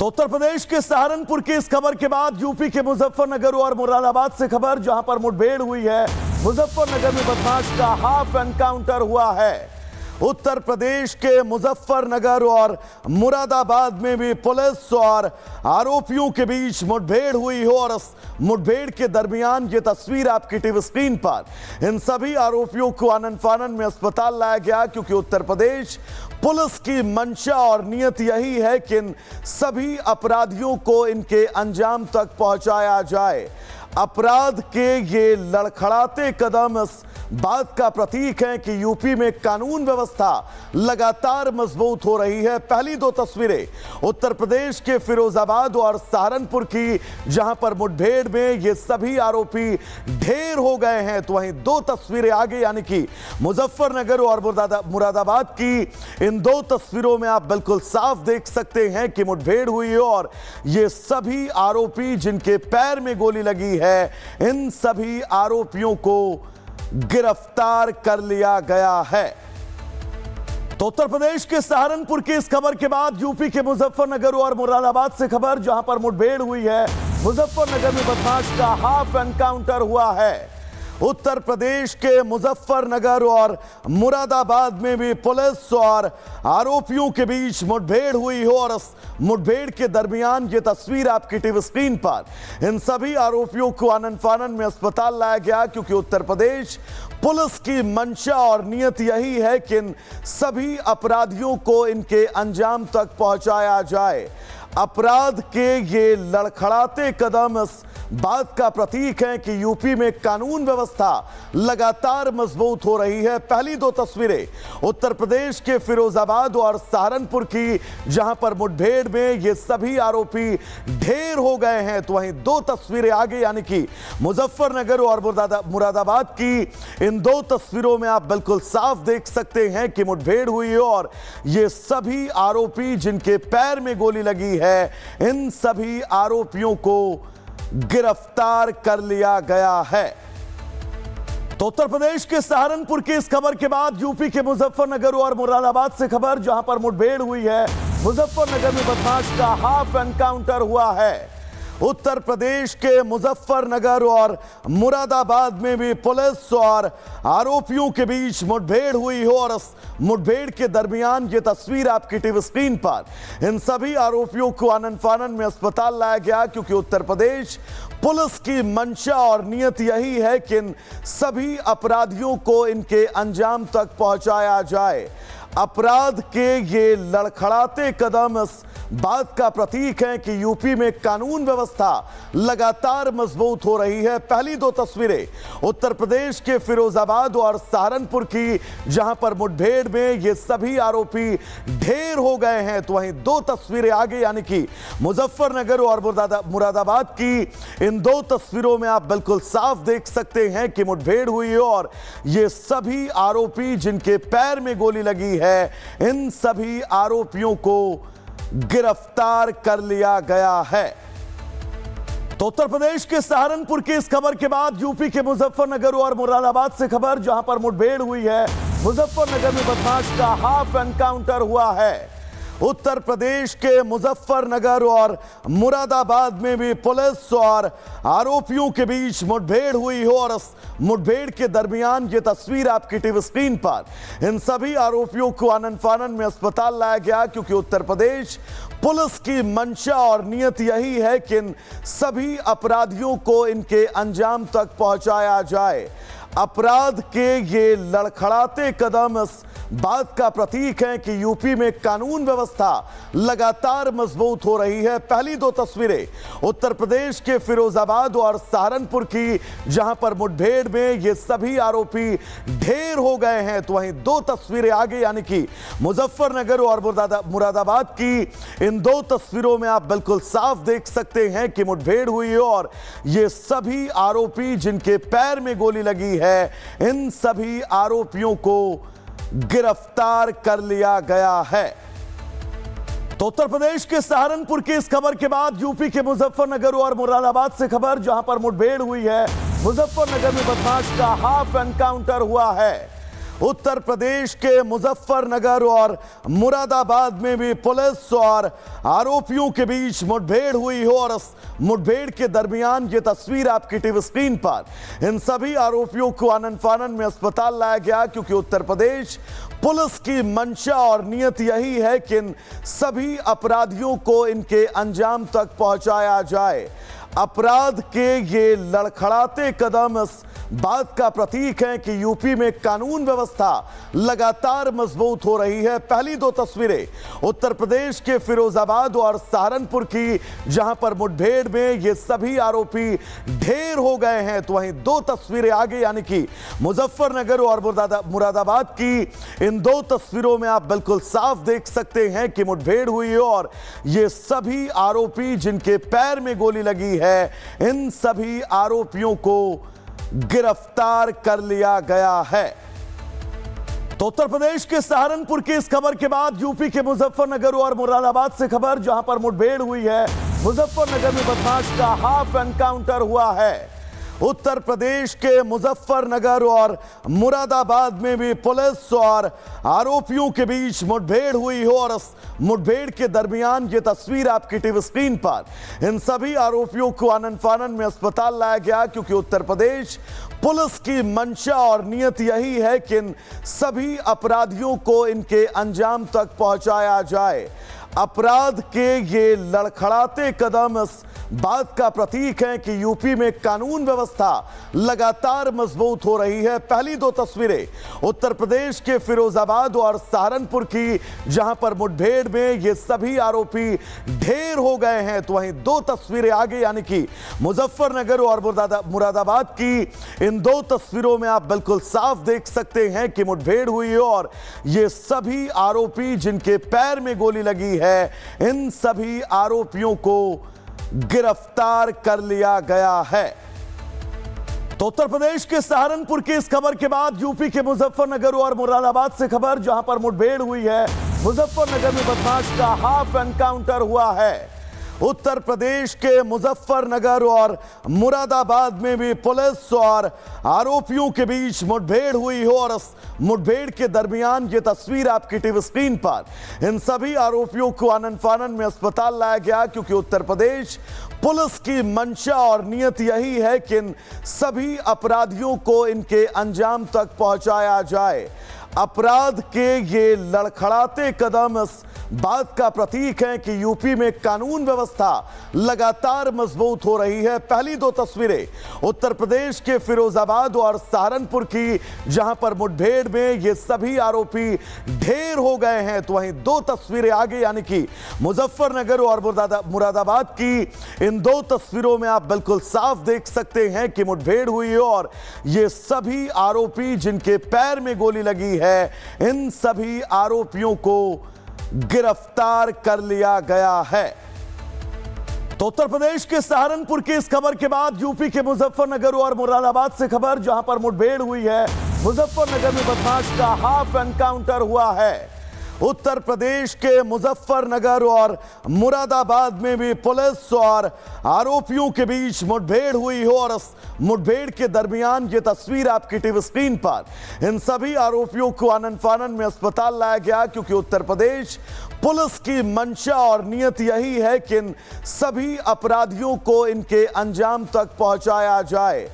तो उत्तर प्रदेश के सहारनपुर की इस खबर के बाद यूपी के मुजफ्फरनगर और मुरादाबाद से खबर, जहां पर मुठभेड़ हुई है। मुजफ्फरनगर में बदमाश का हाफ एनकाउंटर हुआ है। उत्तर प्रदेश के मुजफ्फरनगर और मुरादाबाद में भी पुलिस और आरोपियों के बीच मुठभेड़ हुई हो, और इस मुठभेड़ के दरमियान ये तस्वीर आपकी टीवी स्क्रीन पर, इन सभी आरोपियों को आनन फानन में अस्पताल लाया गया, क्योंकि उत्तर प्रदेश पुलिस की मंशा और नीयत यही है कि इन सभी अपराधियों को इनके अंजाम तक पहुंचाया जाए। अपराध के ये लड़खड़ाते कदम इस बात का प्रतीक है कि यूपी में कानून व्यवस्था लगातार मजबूत हो रही है। पहली दो तस्वीरें उत्तर प्रदेश के फिरोजाबाद और सहारनपुर की, जहां पर मुठभेड़ में ये सभी आरोपी ढेर हो गए हैं, तो वहीं दो तस्वीरें आगे यानी कि मुजफ्फरनगर और मुरादाबाद की। इन दो तस्वीरों में आप बिल्कुल साफ देख सकते हैं कि मुठभेड़ हुई है और ये सभी आरोपी जिनके पैर में गोली लगी है, इन सभी आरोपियों को गिरफ्तार कर लिया गया है। तो उत्तर प्रदेश के सहारनपुर की इस खबर के बाद यूपी के मुजफ्फरनगर और मुरादाबाद से खबर, जहां पर मुठभेड़ हुई है। मुजफ्फरनगर में बदमाश का हाफ एनकाउंटर हुआ है। उत्तर प्रदेश के मुजफ्फरनगर और मुरादाबाद में भी पुलिस और आरोपियों के बीच मुठभेड़ हुई हो, और इस मुठभेड़ के दरमियान ये तस्वीर आपकी टीवी स्क्रीन पर, इन सभी आरोपियों को आनन फानन में अस्पताल लाया गया, क्योंकि उत्तर प्रदेश पुलिस की मंशा और नीयत यही है कि इन सभी अपराधियों को इनके अंजाम तक पहुंचाया जाए। अपराध के ये लड़खड़ाते कदम इस बात का प्रतीक है कि यूपी में कानून व्यवस्था लगातार मजबूत हो रही है। पहली दो तस्वीरें उत्तर प्रदेश के फिरोजाबाद और सहारनपुर की, जहां पर मुठभेड़ में ये सभी आरोपी ढेर हो गए हैं, तो वहीं दो तस्वीरें आगे यानी कि मुजफ्फरनगर और मुरादाबाद की। इन दो तस्वीरों में आप बिल्कुल साफ देख सकते हैं कि मुठभेड़ हुई है और ये सभी आरोपी जिनके पैर में गोली लगी है, इन सभी आरोपियों को गिरफ्तार कर लिया गया है। तो उत्तर प्रदेश के सहारनपुर की इस खबर के बाद यूपी के मुजफ्फरनगर और मुरादाबाद से खबर, जहां पर मुठभेड़ हुई है। मुजफ्फरनगर में बदमाश का हाफ एनकाउंटर हुआ है। उत्तर प्रदेश के मुजफ्फरनगर और मुरादाबाद में भी पुलिस और आरोपियों के बीच मुठभेड़ हुई हो, और इस मुठभेड़ के दरमियान ये तस्वीर आपकी टीवी स्क्रीन पर, इन सभी आरोपियों को आनन फानन में अस्पताल लाया गया, क्योंकि उत्तर प्रदेश पुलिस की मंशा और नीयत यही है कि इन सभी अपराधियों को इनके अंजाम तक पहुंचाया जाए। अपराध के ये लड़खड़ाते कदम इस बात का प्रतीक है कि यूपी में कानून व्यवस्था लगातार मजबूत हो रही है। पहली दो तस्वीरें उत्तर प्रदेश के फिरोजाबाद और सहारनपुर की, जहां पर मुठभेड़ में ये सभी आरोपी ढेर हो गए हैं, तो वहीं दो तस्वीरें आगे यानी कि मुजफ्फरनगर और मुरादाबाद की। इन दो तस्वीरों में आप बिल्कुल साफ देख सकते हैं कि मुठभेड़ हुई है और ये सभी आरोपी जिनके पैर में गोली लगी है, इन सभी आरोपियों को गिरफ्तार कर लिया गया है। तो उत्तर प्रदेश के सहारनपुर की इस खबर के बाद यूपी के मुजफ्फरनगर और मुरादाबाद से खबर, जहां पर मुठभेड़ हुई है। मुजफ्फरनगर में बदमाश का हाफ एनकाउंटर हुआ है। उत्तर प्रदेश के मुजफ्फरनगर और मुरादाबाद में भी पुलिस और आरोपियों के बीच मुठभेड़ हुई हो, और इस मुठभेड़ के दरमियान ये तस्वीर आपकी टीवी स्क्रीन पर, इन सभी आरोपियों को आनन फानन में अस्पताल लाया गया, क्योंकि उत्तर प्रदेश पुलिस की मंशा और नीयत यही है कि इन सभी अपराधियों को इनके अंजाम तक पहुंचाया जाए। अपराध के ये लड़खड़ाते कदम इस बात का प्रतीक है कि यूपी में कानून व्यवस्था लगातार मजबूत हो रही है। पहली दो तस्वीरें उत्तर प्रदेश के फिरोजाबाद और सहारनपुर की, जहां पर मुठभेड़ में ये सभी आरोपी ढेर हो गए हैं, तो वहीं दो तस्वीरें आगे यानी कि मुजफ्फरनगर और मुरादाबाद की। इन दो तस्वीरों में आप बिल्कुल साफ देख सकते हैं कि मुठभेड़ हुई है और ये सभी आरोपी जिनके पैर में गोली लगी है, इन सभी आरोपियों को गिरफ्तार कर लिया गया है। तो उत्तर प्रदेश के सहारनपुर की इस खबर के बाद यूपी के मुजफ्फरनगर और मुरादाबाद से खबर, जहां पर मुठभेड़ हुई है। मुजफ्फरनगर में बदमाश का हाफ एनकाउंटर हुआ है। उत्तर प्रदेश के मुजफ्फरनगर और मुरादाबाद में भी पुलिस और आरोपियों के बीच मुठभेड़ हुई हो और इस मुठभेड़ के दरमियान ये तस्वीर आपकी टीवी स्क्रीन पर इन सभी आरोपियों को आनन फानन में अस्पताल लाया गया, क्योंकि उत्तर प्रदेश पुलिस की मंशा और नीयत यही है कि इन सभी अपराधियों को इनके अंजाम तक पहुंचाया जाए। अपराध के ये लड़खड़ाते कदम इस बात का प्रतीक है कि यूपी में कानून व्यवस्था लगातार मजबूत हो रही है। पहली दो तस्वीरें उत्तर प्रदेश के फिरोजाबाद और सहारनपुर की, जहां पर मुठभेड़ में ये सभी आरोपी ढेर हो गए हैं, तो वहीं दो तस्वीरें आगे यानी कि मुजफ्फरनगर और मुरादाबाद की। इन दो तस्वीरों में आप बिल्कुल साफ देख सकते हैं कि मुठभेड़ हुई है और ये सभी आरोपी जिनके पैर में गोली लगी है, इन सभी आरोपियों को गिरफ्तार कर लिया गया है। तो उत्तर प्रदेश के सहारनपुर की इस खबर के बाद यूपी के मुजफ्फरनगर और मुरादाबाद से खबर, जहां पर मुठभेड़ हुई है। मुजफ्फरनगर में बदमाश का हाफ एनकाउंटर हुआ है। उत्तर प्रदेश के मुजफ्फरनगर और मुरादाबाद में भी पुलिस और आरोपियों के बीच मुठभेड़ हुई हो और इस मुठभेड़ के दरमियान ये तस्वीर आपकी टीवी स्क्रीन पर इन सभी आरोपियों को आनन फानन में अस्पताल लाया गया, क्योंकि उत्तर प्रदेश पुलिस की मंशा और नीयत यही है कि इन सभी अपराधियों को इनके अंजाम तक पहुंचाया जाए। अपराध के ये लड़खड़ाते कदम इस बात का प्रतीक है कि यूपी में कानून व्यवस्था लगातार मजबूत हो रही है। पहली दो तस्वीरें उत्तर प्रदेश के फिरोजाबाद और सहारनपुर की, जहां पर मुठभेड़ में ये सभी आरोपी ढेर हो गए हैं, तो वहीं दो तस्वीरें आगे यानी कि मुजफ्फरनगर और मुरादाबाद की। इन दो तस्वीरों में आप बिल्कुल साफ देख सकते हैं कि मुठभेड़ हुई है और ये सभी आरोपी जिनके पैर में गोली लगी है, इन सभी आरोपियों को गिरफ्तार कर लिया गया है। तो उत्तर प्रदेश के सहारनपुर की इस खबर के बाद यूपी के मुजफ्फरनगर और मुरादाबाद से खबर, जहां पर मुठभेड़ हुई है। मुजफ्फरनगर में बदमाश का हाफ एनकाउंटर हुआ है। उत्तर प्रदेश के मुजफ्फरनगर और मुरादाबाद में भी पुलिस और आरोपियों के बीच मुठभेड़ हुई हो और इस मुठभेड़ के दरमियान ये तस्वीर आपकी टीवी स्क्रीन पर इन सभी आरोपियों को आनन फानन में अस्पताल लाया गया, क्योंकि उत्तर प्रदेश पुलिस की मंशा और नीयत यही है कि इन सभी अपराधियों को इनके अंजाम तक पहुंचाया जाए। अपराध के ये लड़खड़ाते कदम इस बात का प्रतीक है कि यूपी में कानून व्यवस्था लगातार मजबूत हो रही है। पहली दो तस्वीरें उत्तर प्रदेश के फिरोजाबाद और सहारनपुर की, जहां पर मुठभेड़ में ये सभी आरोपी ढेर हो गए हैं, तो वहीं दो तस्वीरें आगे यानी कि मुजफ्फरनगर और मुरादाबाद की। इन दो तस्वीरों में आप बिल्कुल साफ देख सकते हैं कि मुठभेड़ हुई है और ये सभी आरोपी जिनके पैर में गोली लगी है, इन सभी आरोपियों को गिरफ्तार कर लिया गया है। तो उत्तर प्रदेश के सहारनपुर की इस खबर के बाद यूपी के मुजफ्फरनगर और मुरादाबाद से खबर, जहां पर मुठभेड़ हुई है। मुजफ्फरनगर में बदमाश का हाफ एनकाउंटर हुआ है। उत्तर प्रदेश के मुजफ्फरनगर और मुरादाबाद में भी पुलिस और आरोपियों के बीच मुठभेड़ हुई हो और इस मुठभेड़ के दरमियान ये तस्वीर आपकी टीवी स्क्रीन पर इन सभी आरोपियों को आनन फानन में अस्पताल लाया गया, क्योंकि उत्तर प्रदेश पुलिस की मंशा और नीयत यही है कि इन सभी अपराधियों को इनके अंजाम तक पहुंचाया जाए।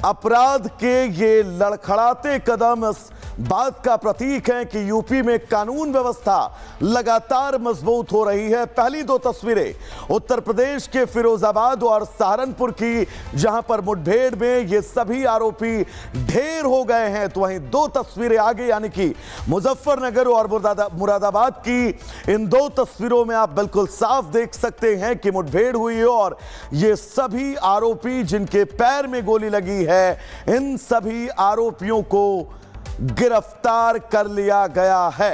अपराध के ये लड़खड़ाते कदम इस बात का प्रतीक है कि यूपी में कानून व्यवस्था लगातार मजबूत हो रही है। पहली दो तस्वीरें उत्तर प्रदेश के फिरोजाबाद और सहारनपुर की, जहां पर मुठभेड़ में ये सभी आरोपी ढेर हो गए हैं, तो वहीं दो तस्वीरें आगे यानी कि मुजफ्फरनगर और मुरादाबाद की। इन दो तस्वीरों में आप बिल्कुल साफ देख सकते हैं कि मुठभेड़ हुई है और ये सभी आरोपी जिनके पैर में गोली लगी है, इन सभी आरोपियों को गिरफ्तार कर लिया गया है।